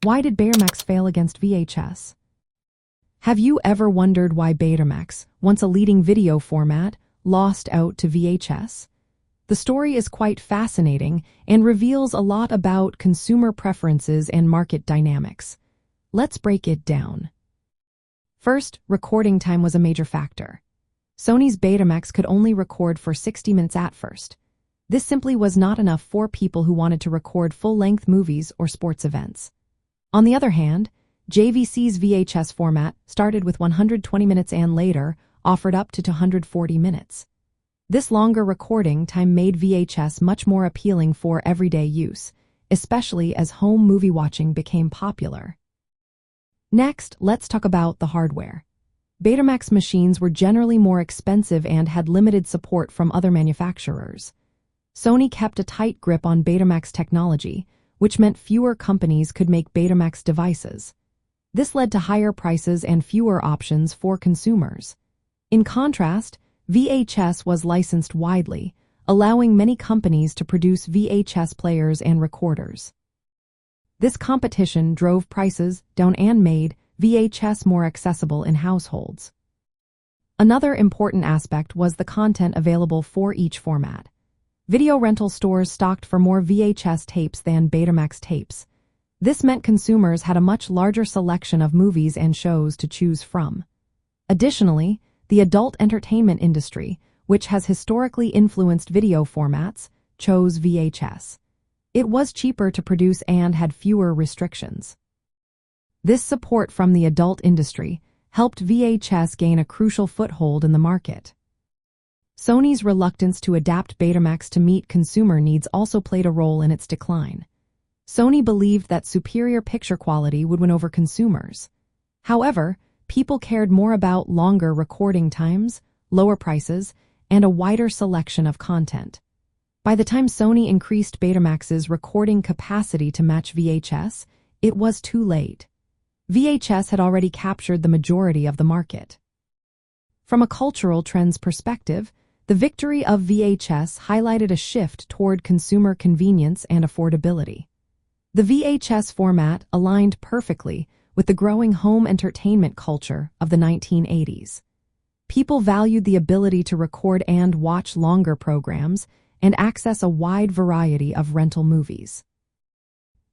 Why did Betamax fail against VHS? Have you ever wondered why Betamax, once a leading video format, lost out to VHS? The story is quite fascinating and reveals a lot about consumer preferences and market dynamics. Let's break it down. First, recording time was a major factor. Sony's Betamax could only record for 60 minutes at first. This simply was not enough for people who wanted to record full-length movies or sports events. On the other hand, JVC's VHS format started with 120 minutes and later offered up to 240 minutes. This longer recording time made VHS much more appealing for everyday use, especially as home movie watching became popular. Next, let's talk about the hardware. Betamax machines were generally more expensive and had limited support from other manufacturers. Sony kept a tight grip on Betamax technology, which meant fewer companies could make Betamax devices. This led to higher prices and fewer options for consumers. In contrast, VHS was licensed widely, allowing many companies to produce VHS players and recorders. This competition drove prices down and made VHS more accessible in households. Another important aspect was the content available for each format. Video rental stores stocked for more VHS tapes than Betamax tapes. This meant consumers had a much larger selection of movies and shows to choose from. Additionally, the adult entertainment industry, which has historically influenced video formats, chose VHS. It was cheaper to produce and had fewer restrictions. This support from the adult industry helped VHS gain a crucial foothold in the market. Sony's reluctance to adapt Betamax to meet consumer needs also played a role in its decline. Sony believed that superior picture quality would win over consumers. However, people cared more about longer recording times, lower prices, and a wider selection of content. By the time Sony increased Betamax's recording capacity to match VHS, it was too late. VHS had already captured the majority of the market. From a cultural trends perspective, the victory of VHS highlighted a shift toward consumer convenience and affordability. The VHS format aligned perfectly with the growing home entertainment culture of the 1980s. People valued the ability to record and watch longer programs and access a wide variety of rental movies.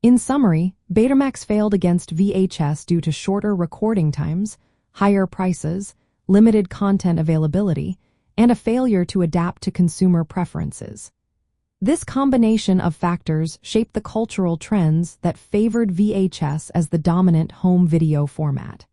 In summary, Betamax failed against VHS due to shorter recording times, higher prices, limited content availability, and a failure to adapt to consumer preferences. This combination of factors shaped the cultural trends that favored VHS as the dominant home video format.